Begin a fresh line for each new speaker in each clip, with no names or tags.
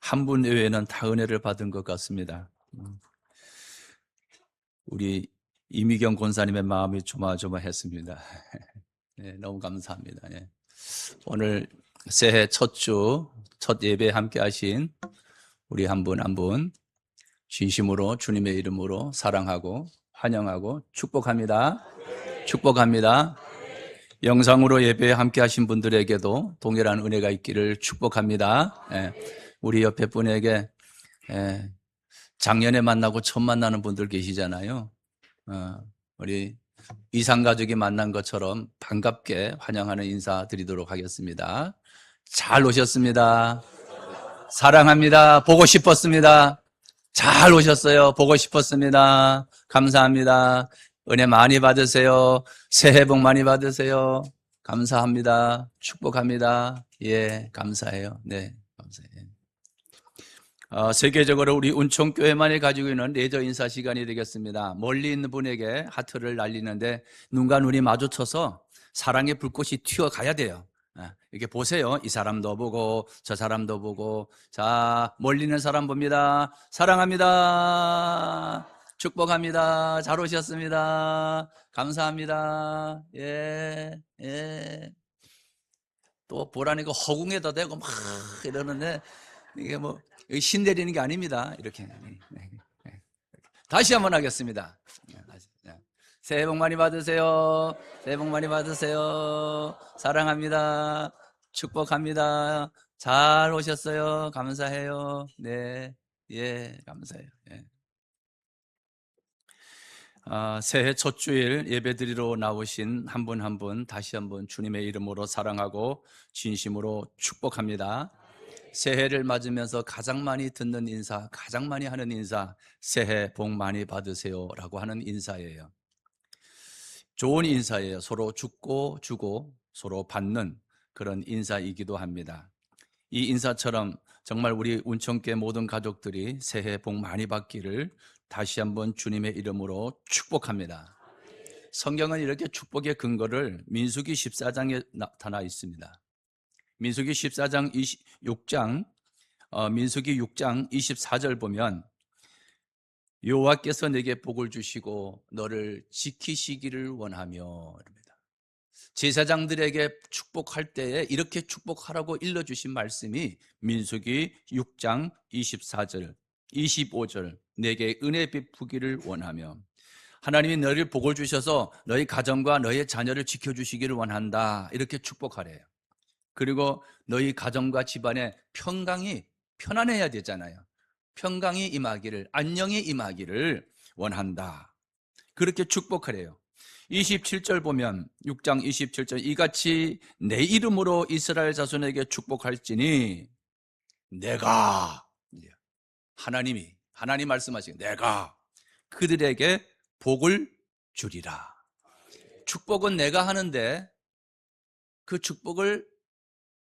한 분 외에는 다 은혜를 받은 것 같습니다. 우리 이미경 권사님의 마음이 조마조마했습니다. 네, 너무 감사합니다. 네. 오늘 새해 첫 주, 첫 예배 함께 하신 우리 한 분 한 분 진심으로 주님의 이름으로 사랑하고 환영하고 축복합니다. 축복합니다. 영상으로 예배에 함께 하신 분들에게도 동일한 은혜가 있기를 축복합니다. 우리 옆에 분에게 작년에 만나고 처음 만나는 분들 계시잖아요. 우리 이상가족이 만난 것처럼 반갑게 환영하는 인사 드리도록 하겠습니다. 잘 오셨습니다. 사랑합니다. 보고 싶었습니다. 잘 오셨어요. 보고 싶었습니다. 감사합니다. 은혜 많이 받으세요. 새해 복 많이 받으세요. 감사합니다. 축복합니다. 예, 감사해요. 네, 감사해요. 세계적으로 우리 운총교회만이 가지고 있는 레저 인사 시간이 되겠습니다. 멀리 있는 분에게 하트를 날리는데 눈과 눈이 마주쳐서 사랑의 불꽃이 튀어가야 돼요. 이렇게 보세요. 이 사람도 보고 저 사람도 보고. 자, 멀리 있는 사람 봅니다. 사랑합니다. 축복합니다. 잘 오셨습니다. 감사합니다. 예, 예. 또 보라니까 허공에다 대고 막 이러는데 이게 뭐 신 내리는 게 아닙니다. 이렇게. 다시 한번 하겠습니다. 새해 복 많이 받으세요. 새해 복 많이 받으세요. 사랑합니다. 축복합니다. 잘 오셨어요. 감사해요. 네, 예, 감사해요. 예. 새해 첫 주일 예배드리러 나오신 한 분 한 분 다시 한번 주님의 이름으로 사랑하고 진심으로 축복합니다. 새해를 맞으면서 가장 많이 듣는 인사, 가장 많이 하는 인사, 새해 복 많이 받으세요 라고 하는 인사예요. 좋은 인사예요. 서로 주고 서로 받는 그런 인사이기도 합니다. 이 인사처럼 정말 우리 운천교회 모든 가족들이 새해 복 많이 받기를 다시 한번 주님의 이름으로 축복합니다. 성경은 이렇게 축복의 근거를 민수기 14장에 나타나 있습니다. 민수기 14장 26장 민수기 6장 24절 보면 여호와께서 내게 복을 주시고 너를 지키시기를 원하며 이럽니다. 제사장들에게 축복할 때에 이렇게 축복하라고 일러주신 말씀이 민수기 6장 24절 25절 내게 은혜 베푸기를 원하며 하나님이 너를 복을 주셔서 너희 가정과 너희 자녀를 지켜주시기를 원한다 이렇게 축복하래요. 그리고 너희 가정과 집안에 평강이 편안해야 되잖아요. 평강이 임하기를, 안녕이 임하기를 원한다. 그렇게 축복하래요. 27절 보면 6장 27절 이같이 내 이름으로 이스라엘 자손에게 축복할지니 내가 하나님 말씀하시고 내가 그들에게 복을 주리라. 축복은 내가 하는데 그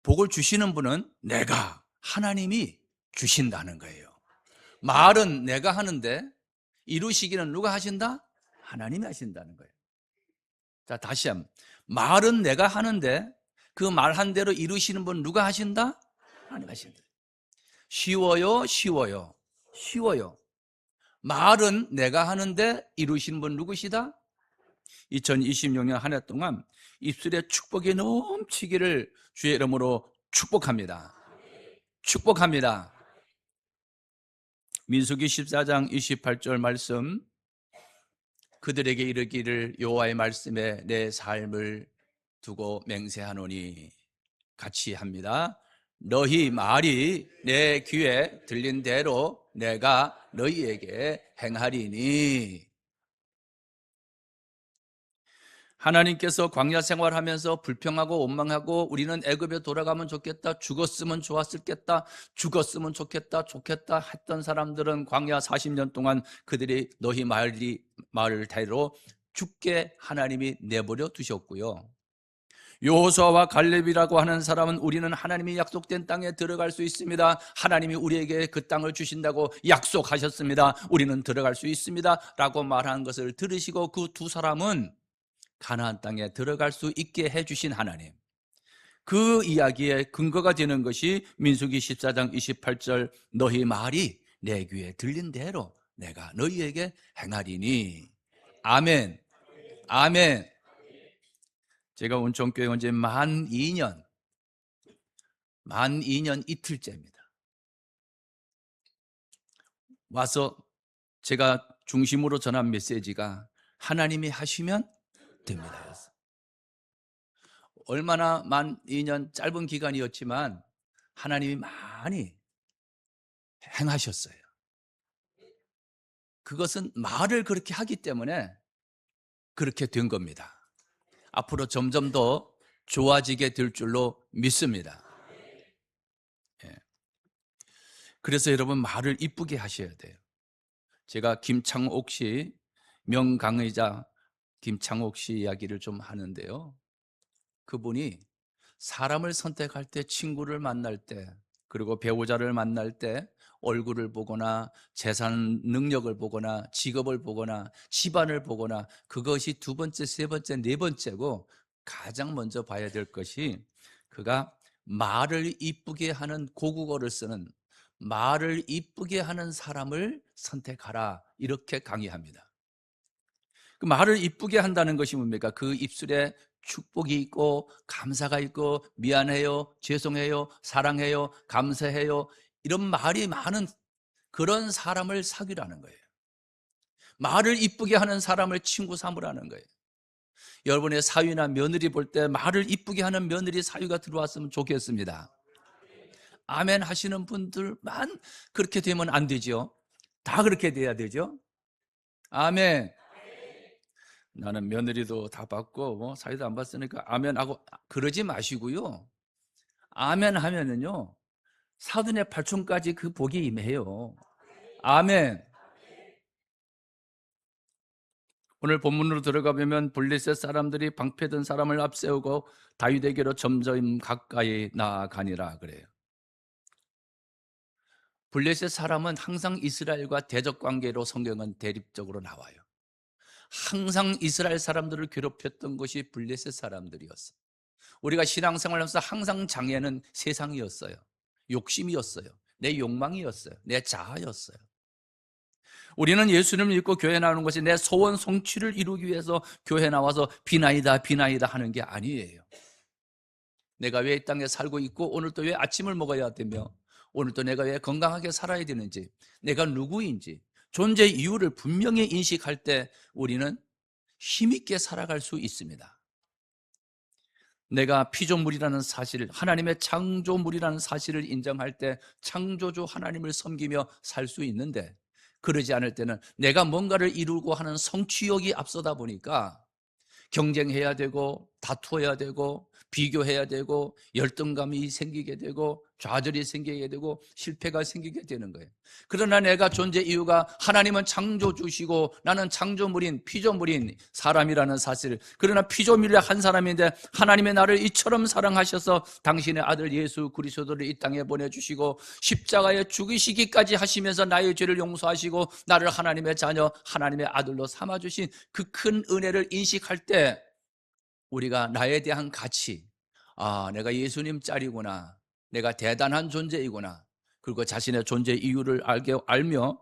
복을 주시는 분은 내가 하나님이 주신다는 거예요. 말은 내가 하는데 이루시기는 누가 하신다? 하나님이 하신다는 거예요. 자, 다시 한번. 말은 내가 하는데 그 말한 대로 이루시는 분 누가 하신다? 하나님 하신다. 쉬워요, 쉬워요. 쉬워요. 말은 내가 하는데 이루시는 분 누구시다? 2026년 한 해 동안 입술에 축복이 넘치기를 주의 이름으로 축복합니다. 축복합니다. 민수기 14장 28절 말씀 그들에게 이르기를 여호와의 말씀에 내 삶을 두고 맹세하노니 같이 합니다. 너희 말이 내 귀에 들린 대로 내가 너희에게 행하리니. 하나님께서 광야 생활하면서 불평하고 원망하고 우리는 애굽에 돌아가면 좋겠다, 죽었으면 좋았을겠다, 죽었으면 좋겠다 했던 사람들은 광야 40년 동안 그들이 너희 말대로 죽게 하나님이 내버려 두셨고요. 여호수아와 갈렙이라고 하는 사람은 우리는 하나님이 약속된 땅에 들어갈 수 있습니다. 하나님이 우리에게 그 땅을 주신다고 약속하셨습니다. 우리는 들어갈 수 있습니다 라고 말한 것을 들으시고 그 두 사람은 가나안 땅에 들어갈 수 있게 해주신 하나님, 그 이야기의 근거가 되는 것이 민수기 14장 28절 너희 말이 내 귀에 들린 대로 내가 너희에게 행하리니. 아멘. 아멘. 제가 온천교회 온 지 만 2년 이틀째입니다. 와서 제가 중심으로 전한 메시지가 하나님이 하시면 됩니다. 얼마나 만 2년 짧은 기간이었지만 하나님이 많이 행하셨어요. 그것은 말을 그렇게 하기 때문에 그렇게 된 겁니다. 앞으로 점점 더 좋아지게 될 줄로 믿습니다. 예. 그래서 여러분 말을 이쁘게 하셔야 돼요. 제가 김창옥 씨, 명강의자 김창옥 씨 이야기를 좀 하는데요. 그분이 사람을 선택할 때, 친구를 만날 때, 그리고 배우자를 만날 때 얼굴을 보거나 재산 능력을 보거나 직업을 보거나 집안을 보거나 그것이 두 번째, 세 번째, 네 번째고 가장 먼저 봐야 될 것이 그가 말을 이쁘게 하는, 고국어를 쓰는 말을 이쁘게 하는 사람을 선택하라, 이렇게 강의합니다. 그 말을 이쁘게 한다는 것이 뭡니까? 그 입술에 축복이 있고 감사가 있고 미안해요, 죄송해요, 사랑해요, 감사해요, 이런 말이 많은 그런 사람을 사귀라는 거예요. 말을 이쁘게 하는 사람을 친구 삼으라는 거예요. 여러분의 사위나 며느리 볼 때 말을 이쁘게 하는 며느리 사위가 들어왔으면 좋겠습니다. 아멘 하시는 분들만 그렇게 되면 안 되죠. 다 그렇게 돼야 되죠. 아멘. 나는 며느리도 다 받고 사위도 안 받으니까 아멘 하고 그러지 마시고요. 아멘 하면은요 사돈의 팔촌까지 그 복이 임해요. 아멘. 오늘 본문으로 들어가 보면 블레셋 사람들이 방패든 사람을 앞세우고 다윗에게로 점점 가까이 나아가니라 그래요. 블레셋 사람은 항상 이스라엘과 대적 관계로 성경은 대립적으로 나와요. 항상 이스라엘 사람들을 괴롭혔던 것이 블레셋 사람들이었어요. 우리가 신앙생활하면서 항상 장애는 세상이었어요. 욕심이었어요. 내 욕망이었어요. 내 자아였어요. 우리는 예수님을 믿고 교회 나오는 것이 내 소원 성취를 이루기 위해서 교회 나와서 비나이다 비나이다 하는 게 아니에요. 내가 왜 이 땅에 살고 있고 오늘 또 왜 아침을 먹어야 되며 오늘 또 내가 왜 건강하게 살아야 되는지, 내가 누구인지 존재 이유를 분명히 인식할 때 우리는 힘있게 살아갈 수 있습니다. 내가 피조물이라는 사실, 하나님의 창조물이라는 사실을 인정할 때 창조주 하나님을 섬기며 살 수 있는데, 그러지 않을 때는 내가 뭔가를 이루고 하는 성취욕이 앞서다 보니까 경쟁해야 되고 다투어야 되고 비교해야 되고 열등감이 생기게 되고 좌절이 생기게 되고 실패가 생기게 되는 거예요. 그러나 내가 존재 이유가 하나님은 창조주시고 나는 창조물인 피조물인 사람이라는 사실, 그러나 피조물의 한 사람인데 하나님의 나를 이처럼 사랑하셔서 당신의 아들 예수 그리스도를 이 땅에 보내주시고 십자가에 죽이시기까지 하시면서 나의 죄를 용서하시고 나를 하나님의 자녀, 하나님의 아들로 삼아주신 그 큰 은혜를 인식할 때 우리가 나에 대한 가치, 내가 예수님 짤이구나, 내가 대단한 존재이구나, 그리고 자신의 존재 이유를 알며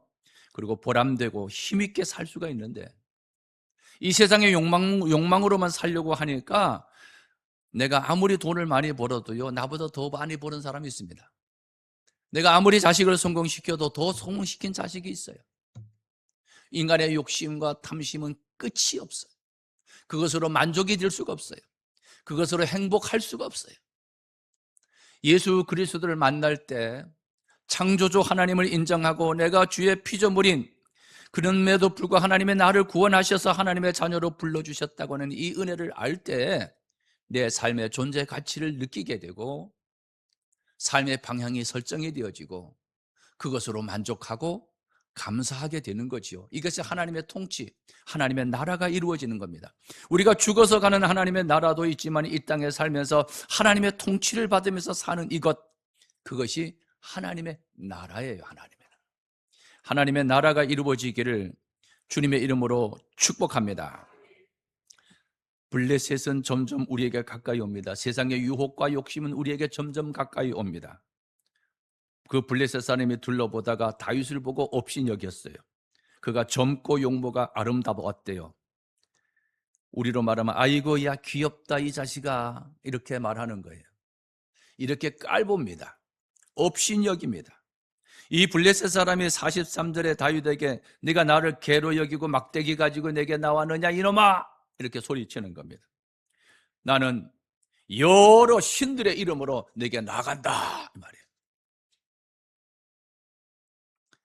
그리고 보람되고 힘있게 살 수가 있는데, 이 세상의 욕망으로만 살려고 하니까 내가 아무리 돈을 많이 벌어도요 나보다 더 많이 버는 사람이 있습니다. 내가 아무리 자식을 성공시켜도 더 성공시킨 자식이 있어요. 인간의 욕심과 탐심은 끝이 없어요. 그것으로 만족이 될 수가 없어요. 그것으로 행복할 수가 없어요. 예수 그리스도를 만날 때 창조주 하나님을 인정하고 내가 주의 피조물인, 그럼에도 불구하고 하나님의 나를 구원하셔서 하나님의 자녀로 불러주셨다고 하는 이 은혜를 알 때 내 삶의 존재 가치를 느끼게 되고 삶의 방향이 설정이 되어지고 그것으로 만족하고 감사하게 되는 거지요. 이것이 하나님의 통치, 하나님의 나라가 이루어지는 겁니다. 우리가 죽어서 가는 하나님의 나라도 있지만 이 땅에 살면서 하나님의 통치를 받으면서 사는 이것, 그것이 하나님의 나라예요. 하나님의 나라가 이루어지기를 주님의 이름으로 축복합니다. 블레셋은 점점 우리에게 가까이 옵니다. 세상의 유혹과 욕심은 우리에게 점점 가까이 옵니다. 그 블레셋 사람이 둘러보다가 다윗을 보고 업신여겼어요. 그가 젊고 용모가 아름다웠대요. 우리로 말하면 아이고 야 귀엽다 이 자식아, 이렇게 말하는 거예요. 이렇게 깔봅니다. 업신여깁니다. 이 블레셋 사람이 43절에 다윗에게 네가 나를 개로 여기고 막대기 가지고 내게 나왔느냐 이놈아, 이렇게 소리치는 겁니다. 나는 여러 신들의 이름으로 내게 나간다 이 말이에요.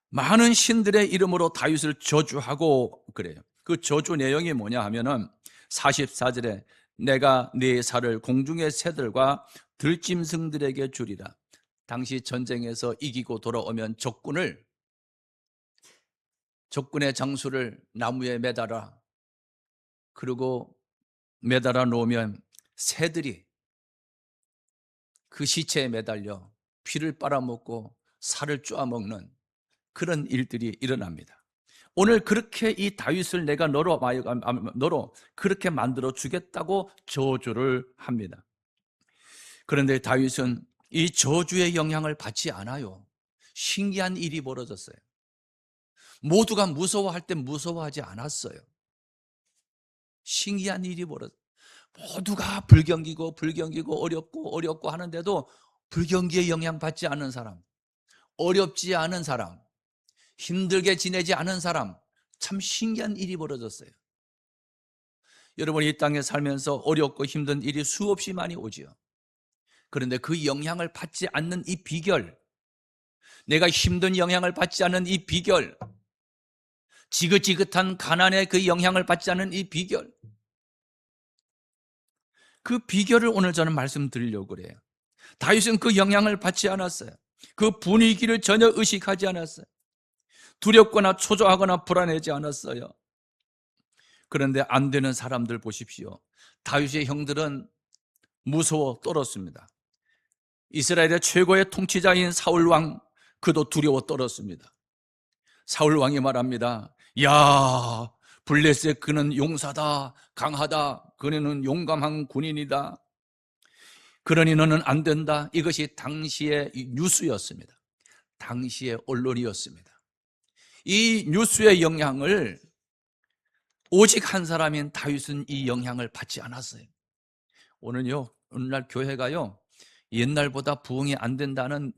많은 신들의 이름으로 다윗을 저주하고 그래요. 그 저주 내용이 뭐냐 하면은 44절에 내가 네 살을 공중의 새들과 들짐승들에게 주리라. 당시 전쟁에서 이기고 돌아오면 적군의 장수를 나무에 매달아, 그리고 매달아 놓으면 새들이 그 시체에 매달려 피를 빨아먹고 살을 쪼아먹는 그런 일들이 일어납니다. 오늘 그렇게 이 다윗을 내가 너로 그렇게 만들어 주겠다고 저주를 합니다. 그런데 다윗은 이 저주의 영향을 받지 않아요. 신기한 일이 벌어졌어요. 모두가 무서워할 때 무서워하지 않았어요. 신기한 일이 벌어졌어요. 모두가 불경기고 어렵고 하는데도 불경기에 영향받지 않은 사람, 어렵지 않은 사람, 힘들게 지내지 않은 사람, 참 신기한 일이 벌어졌어요. 여러분, 이 땅에 살면서 어렵고 힘든 일이 수없이 많이 오지요. 그런데 그 영향을 받지 않는 이 비결, 내가 힘든 영향을 받지 않는 이 비결, 지긋지긋한 가난의 그 영향을 받지 않는 이 비결, 그 비결을 오늘 저는 말씀드리려고 그래요. 다윗은 그 영향을 받지 않았어요. 그 분위기를 전혀 의식하지 않았어요. 두렵거나 초조하거나 불안하지 않았어요. 그런데 안 되는 사람들 보십시오. 다윗의 형들은 무서워 떨었습니다. 이스라엘의 최고의 통치자인 사울왕, 그도 두려워 떨었습니다. 사울왕이 말합니다. 야, 블레셋 그는 용사다, 강하다, 그는 용감한 군인이다, 그러니 너는 안 된다. 이것이 당시의 뉴스였습니다. 당시의 언론이었습니다. 이 뉴스의 영향을 오직 한 사람인 다윗은 이 영향을 받지 않았어요. 오늘날 교회가요, 옛날보다 부흥이 안 된다는,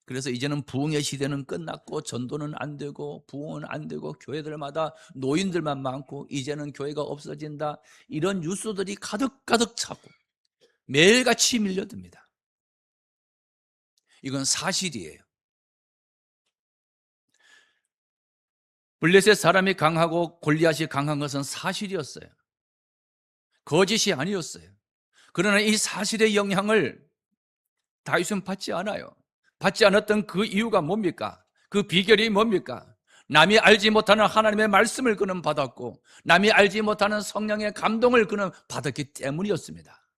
그래서 이제는 부흥의 시대는 끝났고 전도는 안 되고 부흥은 안 되고 교회들마다 노인들만 많고 이제는 교회가 없어진다, 이런 뉴스들이 가득 차고 매일같이 밀려듭니다. 이건 사실이에요. 블레셋 사람이 강하고 골리앗이 강한 것은 사실이었어요. 거짓이 아니었어요. 그러나 이 사실의 영향을 다윗은 받지 않아요. 받지 않았던 그 이유가 뭡니까? 그 비결이 뭡니까? 남이 알지 못하는 하나님의 말씀을 그는 받았고 남이 알지 못하는 성령의 감동을 그는 받았기 때문이었습니다.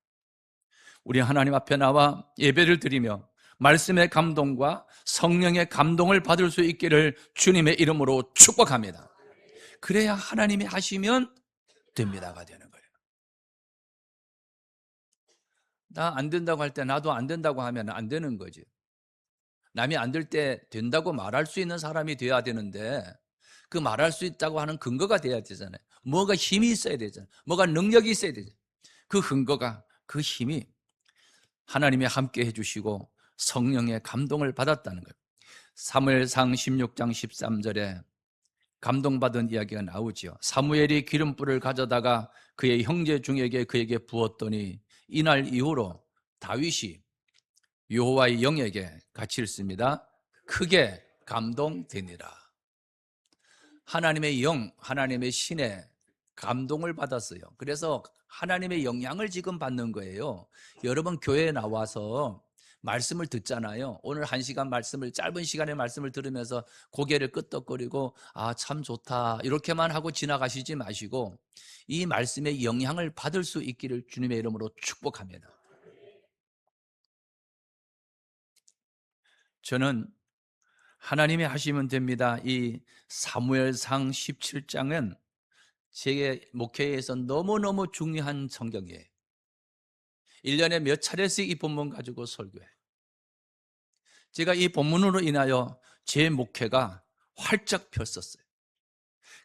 우리 하나님 앞에 나와 예배를 드리며 말씀의 감동과 성령의 감동을 받을 수 있기를 주님의 이름으로 축복합니다. 그래야 하나님이 하시면 됩니다가 되는 거예요. 나 안 된다고 할 때 나도 안 된다고 하면 안 되는 거지. 남이 안 될 때 된다고 말할 수 있는 사람이 돼야 되는데 그 말할 수 있다고 하는 근거가 돼야 되잖아요. 뭐가 힘이 있어야 되잖아요. 뭐가 능력이 있어야 되잖아요. 그 근거가, 그 힘이 하나님이 함께 해주시고 성령의 감동을 받았다는 거예요. 사무엘상 16장 13절에 감동받은 이야기가 나오지요. 사무엘이 기름불을 가져다가 그의 형제 중에게 그에게 부었더니 이날 이후로 다윗이 여호와의 영에게 같이 읽습니다. 크게 감동되니라. 하나님의 영, 하나님의 신에 감동을 받았어요. 그래서 하나님의 영향을 지금 받는 거예요. 여러분 교회에 나와서 말씀을 듣잖아요. 오늘 1시간 말씀을, 짧은 시간의 말씀을 들으면서 고개를 끄덕거리고 참 좋다 이렇게만 하고 지나가시지 마시고 이 말씀의 영향을 받을 수 있기를 주님의 이름으로 축복합니다. 저는 하나님이 하시면 됩니다. 이 사무엘상 17장은 제 목회에서 너무너무 중요한 성경이에요. 1년에 몇 차례씩 이 본문 가지고 설교해요. 제가 이 본문으로 인하여 제 목회가 활짝 폈었어요.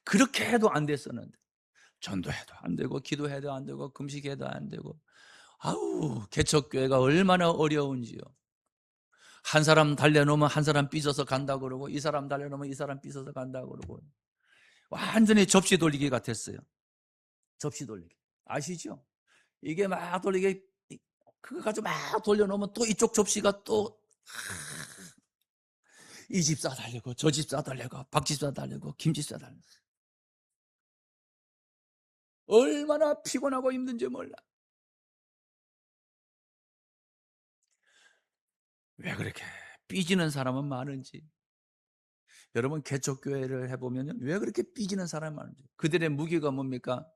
그렇게 해도 안 됐었는데, 전도해도 안 되고 기도해도 안 되고 금식해도 안 되고, 아우 개척교회가 얼마나 어려운지요. 한 사람 달려놓으면 한 사람 삐져서 간다 그러고, 이 사람 달려놓으면 이 사람 삐져서 간다 그러고, 완전히 접시 돌리기 같았어요. 접시 돌리기 아시죠? 이게 막 돌리게, 그거 가지고 막 돌려놓으면 또 이쪽 접시가 또 이 집사 달리고 저 집사 달리고 박 집사 달리고 김 집사 달리고, 얼마나 피곤하고 힘든지 몰라. 왜 그렇게 삐지는 사람은 많은지. 여러분 개척교회를 해보면 왜 그렇게 삐지는 사람이 많은지. 그들의 무기가 뭡니까?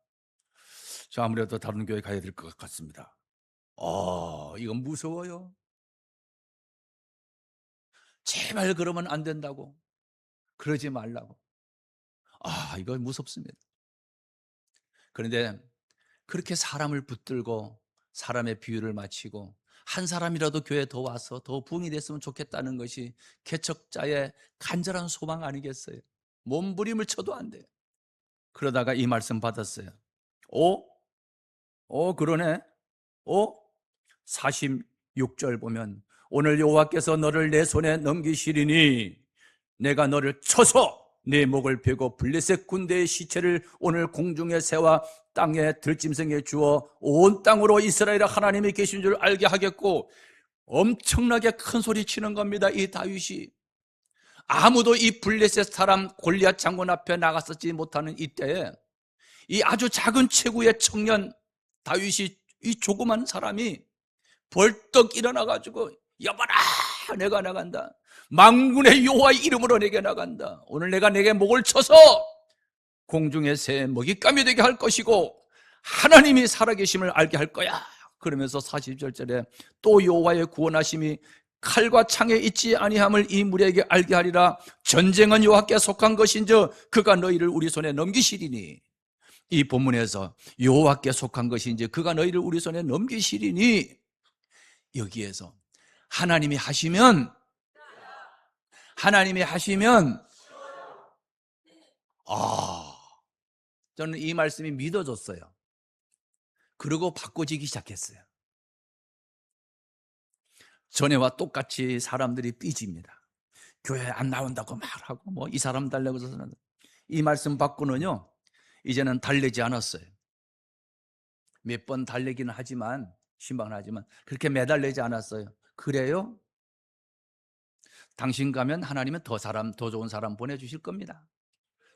저 아무래도 다른 교회 가야 될 것 같습니다. 이건 무서워요. 제발 그러면 안 된다고, 그러지 말라고. 이거 무섭습니다. 그런데 그렇게 사람을 붙들고 사람의 비유를 마치고 한 사람이라도 교회에 더 와서 더 부흥이 됐으면 좋겠다는 것이 개척자의 간절한 소망 아니겠어요? 몸부림을 쳐도 안 돼요. 그러다가 이 말씀 받았어요. 그러네. 46절 보면, 오늘 여호와께서 너를 내 손에 넘기시리니 내가 너를 쳐서 내 목을 베고 블레셋 군대의 시체를 오늘 공중의 새와 땅의 들짐승에 주어 온 땅으로 이스라엘의 하나님이 계신 줄 알게 하겠고, 엄청나게 큰 소리 치는 겁니다. 이 다윗이 아무도 이 블레셋 사람 골리앗 장군 앞에 나갔었지 못하는 이때에 이 아주 작은 체구의 청년 다윗이, 이 조그만 사람이 벌떡 일어나가지고, 여봐라 내가 나간다, 만군의 여호와의 이름으로 내게 나간다, 오늘 내가 내게 목을 쳐서 공중의 새 먹잇감이 되게 할 것이고 하나님이 살아계심을 알게 할 거야. 그러면서 40절에 또 여호와의 구원하심이 칼과 창에 있지 아니함을 이 무리에게 알게 하리라. 전쟁은 여호와께 속한 것인즉 그가 너희를 우리 손에 넘기시리니. 이 본문에서 여호와께 속한 것인지 그가 너희를 우리 손에 넘기시리니, 여기에서 하나님이 하시면 저는 이 말씀이 믿어졌어요. 그리고 바꿔지기 시작했어요. 전에와 똑같이 사람들이 삐집니다. 교회 안 나온다고 말하고 이 사람 달래고 저 사람. 이 말씀 받고는요, 이제는 달래지 않았어요. 몇 번 달래기는 하지만, 신방을 하지만 그렇게 매달리지 않았어요. 그래요? 당신 가면 하나님은 더 좋은 사람 보내주실 겁니다.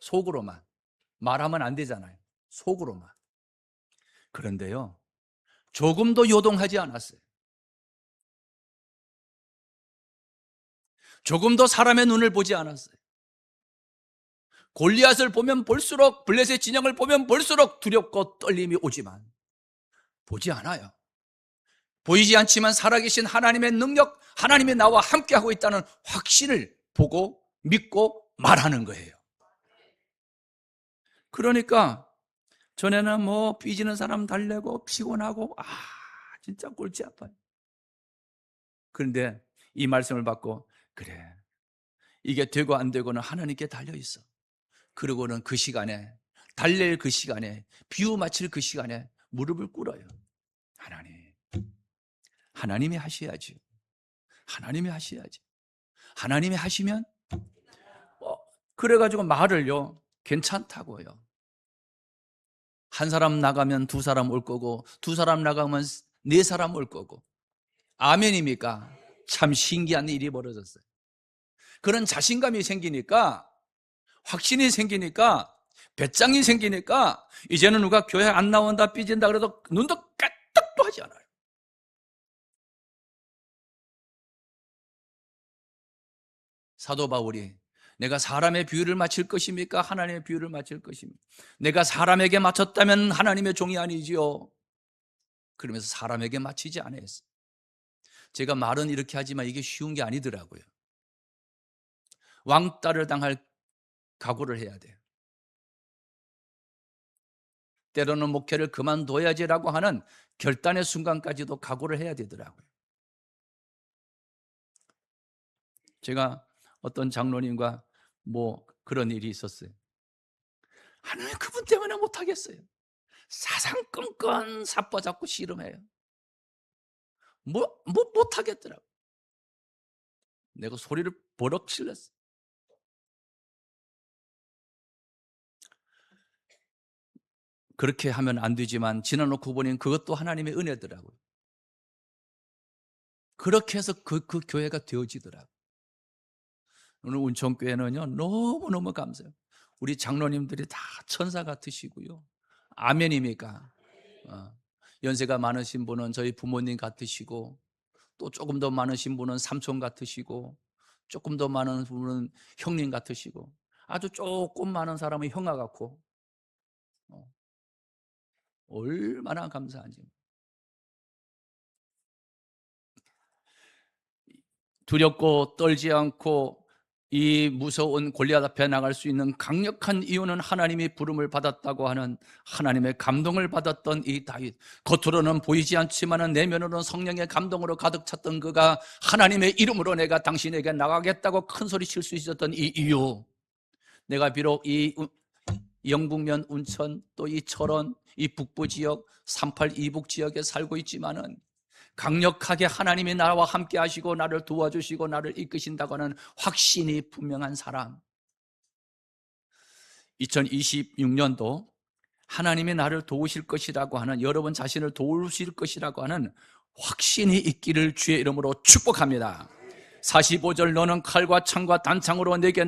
속으로만. 말하면 안 되잖아요. 속으로만. 그런데요, 조금도 요동하지 않았어요. 조금도 사람의 눈을 보지 않았어요. 골리앗을 보면 볼수록, 블레셋 진영을 보면 볼수록 두렵고 떨림이 오지만 보지 않아요. 보이지 않지만 살아계신 하나님의 능력, 하나님이 나와 함께하고 있다는 확신을 보고 믿고 말하는 거예요. 그러니까 전에는 삐지는 사람 달래고 피곤하고 진짜 골치 아파요. 그런데 이 말씀을 받고, 그래, 이게 되고 안 되고는 하나님께 달려있어. 그러고는 그 시간에, 달랠 그 시간에, 비유 마칠 그 시간에 무릎을 꿇어요. 하나님이 하셔야지. 하나님이 하셔야지. 하나님이 하시면, 그래가지고 말을요, 괜찮다고요. 한 사람 나가면 두 사람 올 거고, 두 사람 나가면 네 사람 올 거고. 아멘입니까? 참 신기한 일이 벌어졌어요. 그런 자신감이 생기니까, 확신이 생기니까, 배짱이 생기니까, 이제는 누가 교회 안 나온다, 삐진다 그래도 눈도 까딱도 하지 않아요. 사도 바울이, 내가 사람의 비유를 맞힐 것입니까? 하나님의 비유를 맞힐 것입니까? 내가 사람에게 맞췄다면 하나님의 종이 아니지요. 그러면서 사람에게 맞히지 않았어요. 제가 말은 이렇게 하지만 이게 쉬운 게 아니더라고요. 왕따를 당할 각오를 해야 돼요. 때로는 목회를 그만둬야지라고 하는 결단의 순간까지도 각오를 해야 되더라고요. 제가 어떤 장로님과 그런 일이 있었어요. 하나님 그분 때문에 못하겠어요. 사상건건 사빠잡고 씨름해요. 못하겠더라고. 내가 소리를 버럭 질렀어. 그렇게 하면 안 되지만 지나놓고 보니 그것도 하나님의 은혜더라고요. 그렇게 해서 그 교회가 되어지더라고요. 오늘 운천교회는요, 너무너무 감사해요. 우리 장로님들이 다 천사 같으시고요. 아멘입니까? 연세가 많으신 분은 저희 부모님 같으시고, 또 조금 더 많으신 분은 삼촌 같으시고, 조금 더 많은 분은 형님 같으시고, 아주 조금 많은 사람은 형아 같고, 얼마나 감사한지. 두렵고 떨지 않고 이 무서운 골리앗 앞에 나갈 수 있는 강력한 이유는 하나님이 부름을 받았다고 하는 하나님의 감동을 받았던 이 다윗. 겉으로는 보이지 않지만 내면으로는 성령의 감동으로 가득 찼던 그가 하나님의 이름으로 내가 당신에게 나가겠다고 큰 소리 칠 수 있었던 이 이유. 내가 비록 이 영북면 운천 또 이 철원 이 북부 지역 38 이북 지역에 살고 있지만은 강력하게 하나님이 나와 함께 하시고 나를 도와주시고 나를 이끄신다고 하는 확신이 분명한 사람. 2026년도 하나님이 나를 도우실 것이라고 하는, 여러분 자신을 도우실 것이라고 하는 확신이 있기를 주의 이름으로 축복합니다. 45절 너는 칼과 창과 단창으로 내게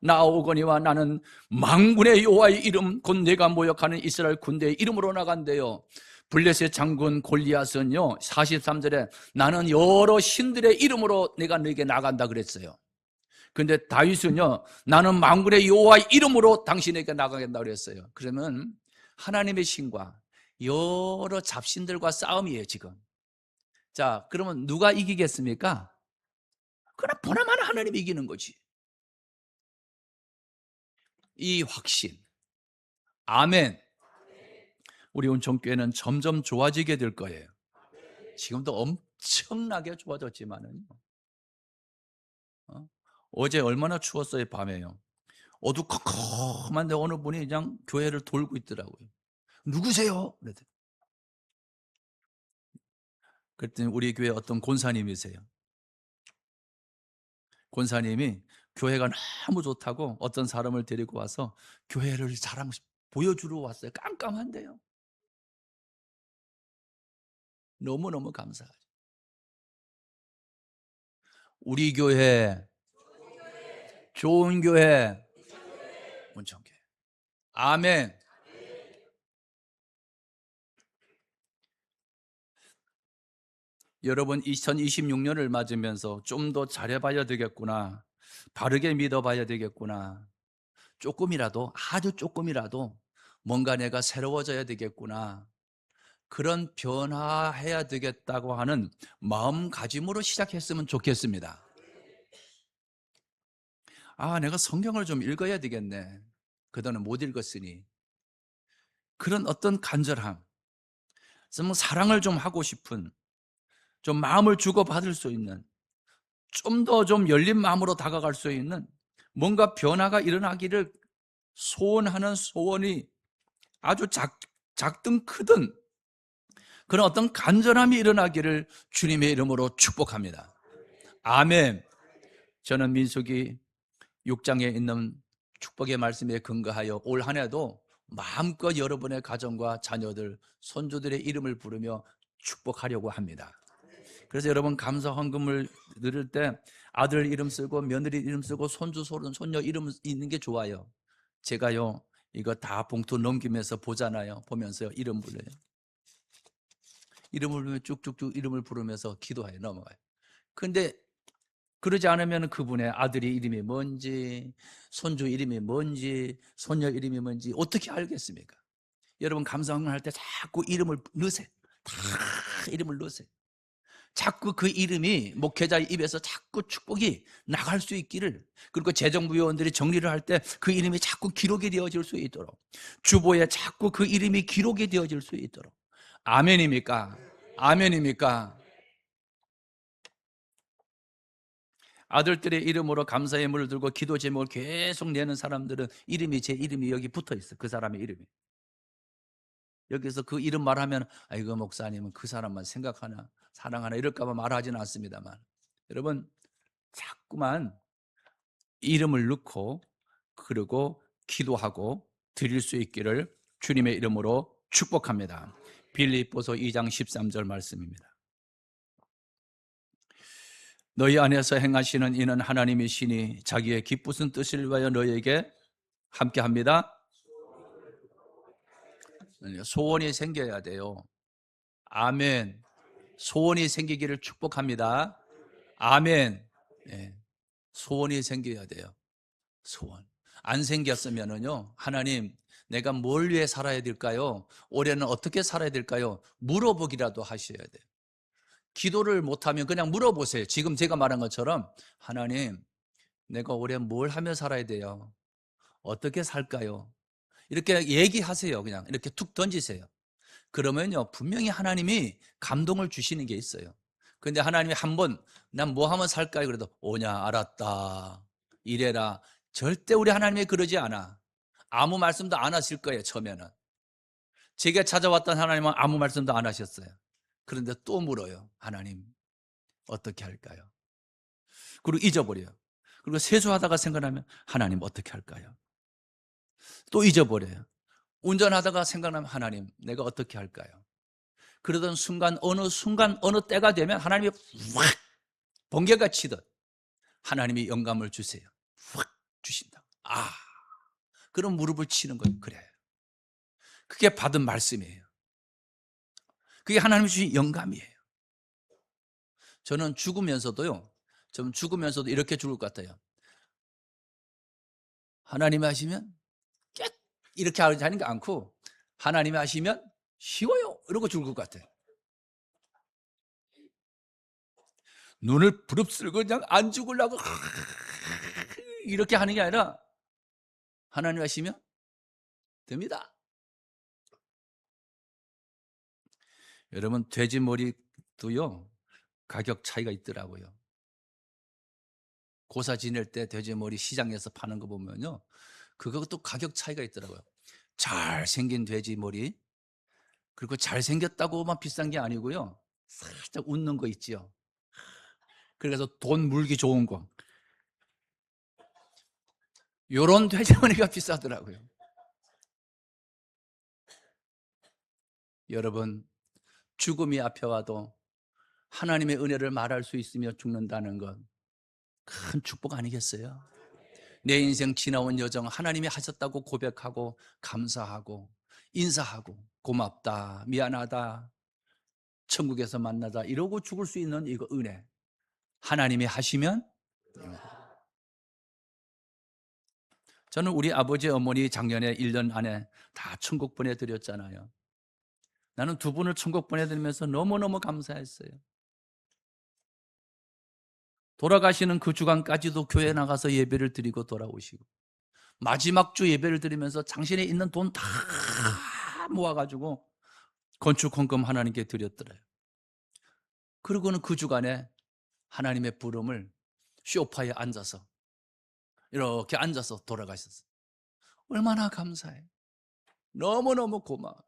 나아오거니와 나는 만군의 여호와의 이름 곧 내가 모욕하는 이스라엘 군대의 이름으로 나간대요. 블레셋 장군 골리앗은요 43절에 나는 여러 신들의 이름으로 내가 너에게 나간다 그랬어요. 근데 다윗은요 나는 만군의 여호와의 이름으로 당신에게 나가겠다 그랬어요. 그러면 하나님의 신과 여러 잡신들과 싸움이에요 지금. 자, 그러면 누가 이기겠습니까? 그러나 보나마나 하나님이 이기는 거지. 이 확신, 아멘. 우리 온천교회는 점점 좋아지게 될 거예요. 지금도 엄청나게 좋아졌지만은 어제 얼마나 추웠어요. 밤에요. 어두컴컴한데 어느 분이 그냥 교회를 돌고 있더라고요. 누구세요? 그랬더니 우리 교회 어떤 권사님이세요. 권사님이 교회가 너무 좋다고 어떤 사람을 데리고 와서 교회를 보여주러 왔어요. 깜깜한데요. 너무너무 감사하죠. 우리 교회, 좋은 교회, 온천교회. 아멘. 여러분 2026년을 맞으면서 좀 더 잘해봐야 되겠구나, 바르게 믿어봐야 되겠구나, 조금이라도, 아주 조금이라도 뭔가 내가 새로워져야 되겠구나, 그런 변화해야 되겠다고 하는 마음가짐으로 시작했으면 좋겠습니다. 내가 성경을 좀 읽어야 되겠네, 그동안 못 읽었으니. 그런 어떤 간절함, 좀 사랑을 좀 하고 싶은, 좀 마음을 주고받을 수 있는, 좀 더 좀 열린 마음으로 다가갈 수 있는 뭔가 변화가 일어나기를 소원하는 소원이 아주 작든 크든 그런 어떤 간절함이 일어나기를 주님의 이름으로 축복합니다. 아멘. 저는 민수기 6장에 있는 축복의 말씀에 근거하여 올 한 해도 마음껏 여러분의 가정과 자녀들, 손주들의 이름을 부르며 축복하려고 합니다. 그래서 여러분 감사 헌금을 드릴 때 아들 이름 쓰고 며느리 이름 쓰고 손주 손녀 이름 있는 게 좋아요. 제가요 이거 다 봉투 넘기면서 보잖아요. 보면서요 이름 불러요. 이름을 부르면 쭉쭉쭉 이름을 부르면서 기도해요. 넘어가요. 근데 그러지 않으면 그분의 아들이 이름이 뭔지, 손주 이름이 뭔지, 손녀 이름이 뭔지 어떻게 알겠습니까? 여러분 감사 헌금할 때 자꾸 이름을 넣으세요. 다 이름을 넣으세요. 자꾸 그 이름이 목회자의 입에서 자꾸 축복이 나갈 수 있기를, 그리고 재정부위원들이 정리를 할 때 그 이름이 자꾸 기록이 되어질 수 있도록, 주보에 자꾸 그 이름이 기록이 되어질 수 있도록. 아멘입니까? 아멘입니까? 아들들의 이름으로 감사의 물을 들고 기도 제목을 계속 내는 사람들은 이름이, 제 이름이 여기 붙어 있어. 그 사람의 이름이. 여기서 그 이름 말하면 아이고 목사님은 그 사람만 생각하나 사랑하나 이럴까 봐 말하지는 않습니다만, 여러분 자꾸만 이름을 넣고 그리고 기도하고 드릴 수 있기를 주님의 이름으로 축복합니다. 빌립보서 2장 13절 말씀입니다. 너희 안에서 행하시는 이는 하나님이시니 자기의 기쁘신 뜻을 위하여 너희에게 함께합니다. 소원이 생겨야 돼요. 아멘. 소원이 생기기를 축복합니다. 아멘. 네. 소원이 생겨야 돼요. 소원. 안 생겼으면은요, 하나님, 내가 뭘 위해 살아야 될까요? 올해는 어떻게 살아야 될까요? 물어보기라도 하셔야 돼요. 기도를 못하면 그냥 물어보세요. 지금 제가 말한 것처럼, 하나님, 내가 올해 뭘 하며 살아야 돼요? 어떻게 살까요? 이렇게 얘기하세요. 그냥 이렇게 툭 던지세요. 그러면요, 분명히 하나님이 감동을 주시는 게 있어요. 근데 하나님이 한번 난 뭐 하면 살까요? 그래도 오냐, 알았다, 이래라. 절대 우리 하나님이 그러지 않아. 아무 말씀도 안 하실 거예요. 처음에는 제게 찾아왔던 하나님은 아무 말씀도 안 하셨어요. 그런데 또 물어요. 하나님 어떻게 할까요? 그리고 잊어버려요. 그리고 세수하다가 생각나면 하나님 어떻게 할까요? 또 잊어버려요. 운전하다가 생각나면 하나님 내가 어떻게 할까요? 그러던 순간 어느 때가 되면 하나님이 확 번개가 치듯 하나님이 영감을 주세요. 확 주신다. 그럼 무릎을 치는 거예요. 그래, 그게 받은 말씀이에요. 그게 하나님이 주신 영감이에요. 저는 죽으면서도 이렇게 죽을 것 같아요. 하나님이 하시면 깨 이렇게 하는 게 않고, 하나님이 하시면 쉬워요 이러고 죽을 것 같아요. 눈을 부릅쓰고 그냥 안 죽으려고 이렇게 하는 게 아니라, 하나님 하시면 됩니다. 여러분, 돼지 머리도요 가격 차이가 있더라고요. 고사 지낼 때 돼지 머리 시장에서 파는 거 보면요, 그것도 가격 차이가 있더라고요. 잘생긴 돼지 머리, 그리고 잘생겼다고만 비싼 게 아니고요, 살짝 웃는 거 있지요. 그래서 돈 물기 좋은 거, 요런 돼지머리가 비싸더라고요. 여러분, 죽음이 앞에 와도 하나님의 은혜를 말할 수 있으며 죽는다는 건 큰 축복 아니겠어요? 내 인생 지나온 여정 하나님이 하셨다고 고백하고 감사하고 인사하고 고맙다, 미안하다, 천국에서 만나자 이러고 죽을 수 있는 이거 은혜, 하나님이 하시면. 저는 우리 아버지 어머니 작년에 1년 안에 다 천국 보내드렸잖아요. 나는 두 분을 천국 보내드리면서 너무너무 감사했어요. 돌아가시는 그 주간까지도 교회 나가서 예배를 드리고 돌아오시고, 마지막 주 예배를 드리면서 당신이 있는 돈 다 모아가지고 건축 헌금 하나님께 드렸더래요. 그리고는 그 주간에 하나님의 부름을 소파에 앉아서 이렇게 앉아서 돌아가셨어요. 얼마나 감사해. 너무너무 고마워.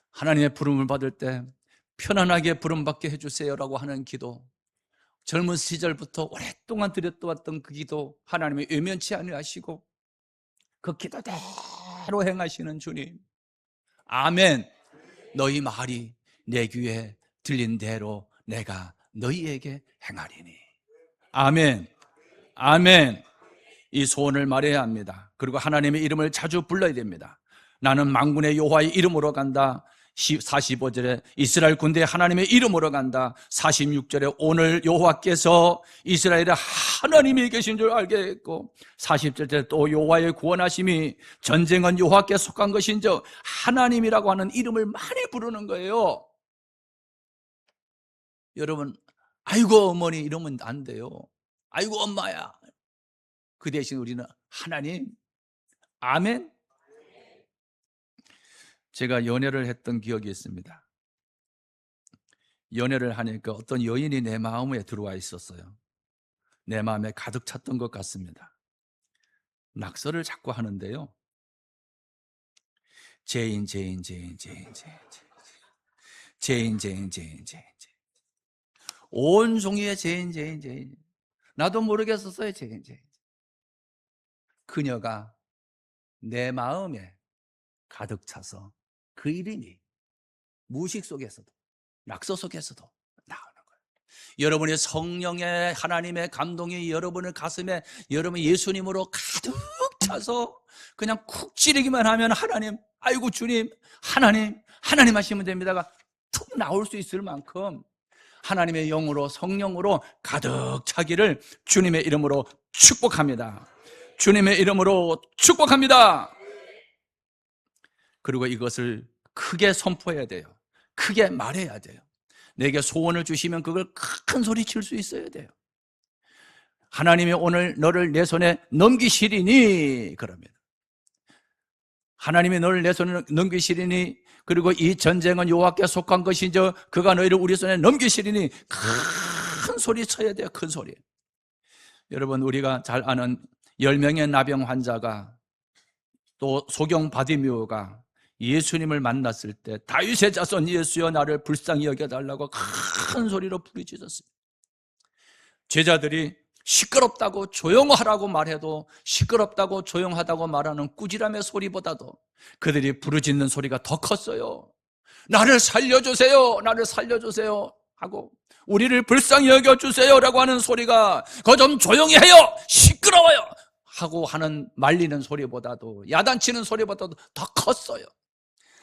하나님의 부름을 받을 때 편안하게 부름받게 해주세요라고 하는 기도, 젊은 시절부터 오랫동안 드렸던 그 기도 하나님이 외면치 아니하시고 그 기도대로 행하시는 주님, 아멘. 너희 말이 내 귀에 들린 대로 내가 너희에게 행하리니. 아멘. 아멘. 이 소원을 말해야 합니다. 그리고 하나님의 이름을 자주 불러야 됩니다. 나는 만군의 여호와의 이름으로 간다. 45절에 이스라엘 군대의 하나님의 이름으로 간다. 46절에 오늘 여호와께서 이스라엘의 하나님이 계신 줄 알게 했고, 40절에 또 여호와의 구원하심이 전쟁은 여호와께 속한 것인즉 하나님이라고 하는 이름을 많이 부르는 거예요. 여러분, 아이고 어머니 이러면 안 돼요. 아이고 엄마야. 그 대신 우리는 하나님, 아멘. 제가 연애를 했던 기억이 있습니다. 연애를 하니까 어떤 여인이 내 마음에 들어와 있었어요. 내 마음에 가득 찼던 것 같습니다. 낙서를 자꾸 하는데요. 제인. 온 종이에 제인. 나도 모르겠었어요. 제인. 그녀가 내 마음에 가득 차서 그 이름이 무식 속에서도, 낙서 속에서도 나오는 거예요. 여러분의 성령의 하나님의 감동이 여러분의 가슴에, 여러분 예수님으로 가득 차서 그냥 쿡 찌르기만 하면 하나님, 아이고 주님, 하나님 하시면 됩니다가 툭 나올 수 있을 만큼 하나님의 영으로, 성령으로 가득 차기를 주님의 이름으로 축복합니다. 주님의 이름으로 축복합니다. 그리고 이것을 크게 선포해야 돼요. 크게 말해야 돼요. 내게 소원을 주시면 그걸 큰 소리 칠 수 있어야 돼요. 하나님이 오늘 너를 내 손에 넘기시리니, 그럽니다. 하나님이 너를 내 손에 넘기시리니, 그리고 이 전쟁은 여호와께 속한 것이죠, 그가 너희를 우리 손에 넘기시리니, 큰 소리 쳐야 돼요. 큰 소리. 여러분, 우리가 잘 아는 10명의 나병 환자가, 또 소경 바디메오가 예수님을 만났을 때 다윗의 자손 예수여 나를 불쌍히 여겨달라고 큰 소리로 부르짖었습니다. 제자들이 시끄럽다고 조용하라고 말해도 시끄럽다고 조용하다고 말하는 꾸지람의 소리보다도 그들이 부르짖는 소리가 더 컸어요. 나를 살려주세요, 나를 살려주세요 하고, 우리를 불쌍히 여겨주세요 라고 하는 소리가 그거 좀 조용히 해요, 시끄러워요 하고 하는 말리는 소리보다도, 야단치는 소리보다도 더 컸어요.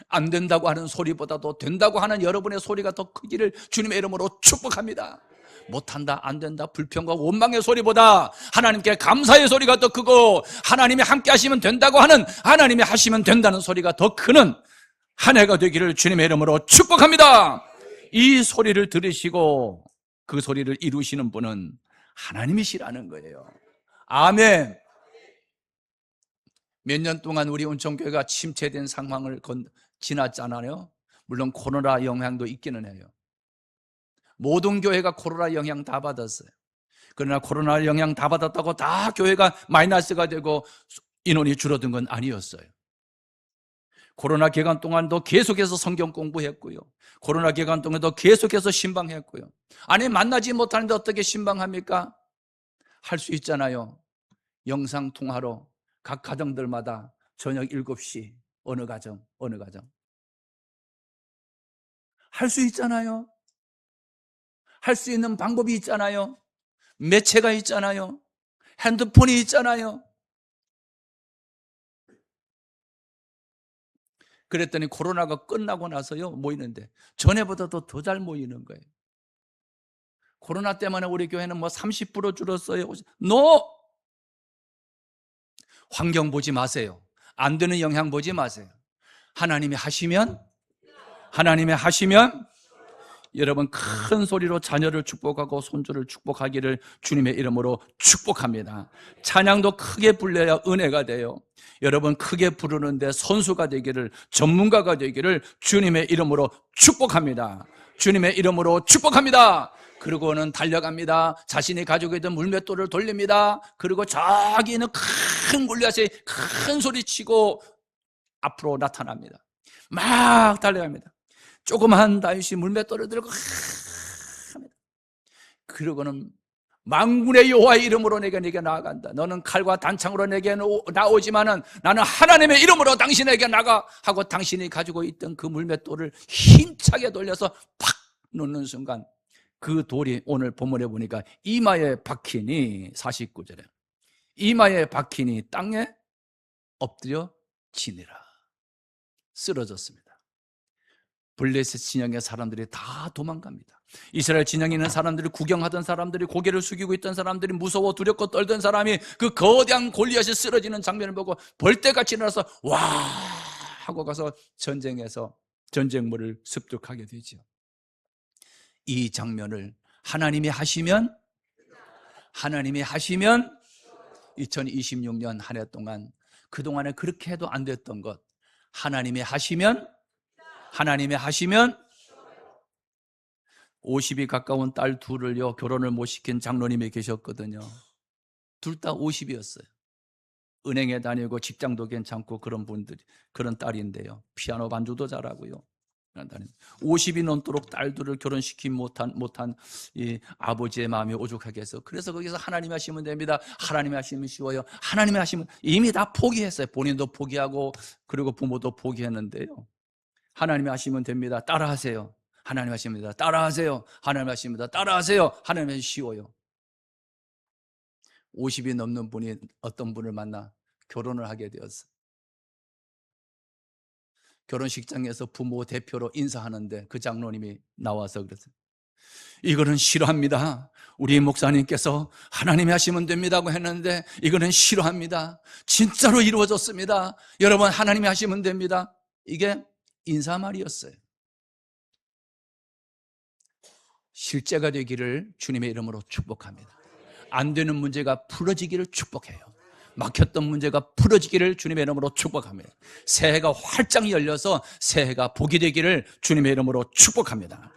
안 된다고 하는 소리보다도 된다고 하는 여러분의 소리가 더 크기를 주님의 이름으로 축복합니다. 못한다, 안 된다, 불평과 원망의 소리보다 하나님께 감사의 소리가 더 크고, 하나님이 함께 하시면 된다고 하는, 하나님이 하시면 된다는 소리가 더 크는 한 해가 되기를 주님의 이름으로 축복합니다. 이 소리를 들으시고 그 소리를 이루시는 분은 하나님이시라는 거예요. 아멘. 몇 년 동안 우리 온천교회가 침체된 상황을 지났잖아요. 물론 코로나 영향도 있기는 해요. 모든 교회가 코로나 영향 다 받았어요. 그러나 코로나 영향 다 받았다고 다 교회가 마이너스가 되고 인원이 줄어든 건 아니었어요. 코로나 기간 동안도 계속해서 성경 공부했고요. 코로나 기간 동안도 계속해서 신방했고요. 아니, 만나지 못하는데 어떻게 신방합니까? 할 수 있잖아요. 영상 통화로 각 가정들마다 저녁 7시 어느 가정 할 수 있잖아요. 할 수 있는 방법이 있잖아요. 매체가 있잖아요. 핸드폰이 있잖아요. 그랬더니 코로나가 끝나고 나서요, 모이는데 전에보다도 더 잘 모이는 거예요. 코로나 때문에 우리 교회는 30% 줄었어요. 노! 환경 보지 마세요. 안 되는 영향 보지 마세요. 하나님이 하시면 여러분 큰 소리로 자녀를 축복하고 손주를 축복하기를 주님의 이름으로 축복합니다. 찬양도 크게 불려야 은혜가 돼요. 여러분 크게 부르는데 선수가 되기를, 전문가가 되기를 주님의 이름으로 축복합니다. 주님의 이름으로 축복합니다. 그리고는 달려갑니다. 자신이 가지고 있던 물맷돌을 돌립니다. 그리고 자기는 큰 골리앗이 큰 소리치고 앞으로 나타납니다. 막 달려갑니다. 조그만 다윗이 물맷돌을 들고 합니다. 그러고는 만군의 여호와의 이름으로 내게 나아간다. 너는 칼과 단창으로 내게 나오지만은 나는 하나님의 이름으로 당신에게 나가 하고, 당신이 가지고 있던 그 물맷돌을 힘차게 돌려서 팍 놓는 순간 그 돌이 오늘 본문에 보니까 이마에 박히니, 49절에 이마에 박히니 땅에 엎드려 지니라. 쓰러졌습니다. 블레셋 진영의 사람들이 다 도망갑니다. 이스라엘 진영에 있는 사람들이, 구경하던 사람들이, 고개를 숙이고 있던 사람들이, 무서워 두렵고 떨던 사람이 그 거대한 골리앗이 쓰러지는 장면을 보고 벌떼같이 일어나서 와 하고 가서 전쟁에서 전쟁물을 습득하게 되죠. 이 장면을 하나님이 하시면 2026년 한 해 동안 그동안에 그렇게 해도 안 됐던 것 하나님이 하시면 50이 가까운 딸 둘을요 결혼을 못 시킨 장로님이 계셨거든요. 둘 다 50이었어요. 은행에 다니고 직장도 괜찮고 그런 분들이 그런 딸인데요. 피아노 반주도 잘하고요. 50이 넘도록 딸들을 결혼시키지 못한 이 아버지의 마음이 오죽하게 해서 그래서 거기서 하나님이 하시면 됩니다. 하나님이 하시면 쉬워요. 하나님이 하시면 이미 다 포기했어요. 본인도 포기하고 그리고 부모도 포기했는데요. 하나님이 하시면 됩니다. 따라하세요. 하나님 하십니다. 따라하세요. 하나님 하십니다. 따라하세요. 하나님은 쉬워요. 50이 넘는 분이 어떤 분을 만나 결혼을 하게 되었어요. 결혼식장에서 부모 대표로 인사하는데 그 장로님이 나와서 그랬어요. 이거는 싫어합니다. 우리 목사님께서 하나님이 하시면 됩니다고 했는데 이거는 싫어합니다. 진짜로 이루어졌습니다. 여러분 하나님이 하시면 됩니다. 이게 인사말이었어요. 실제가 되기를 주님의 이름으로 축복합니다. 안 되는 문제가 풀어지기를 축복해요. 막혔던 문제가 풀어지기를 주님의 이름으로 축복합니다. 새해가 활짝 열려서 새해가 복이 되기를 주님의 이름으로 축복합니다.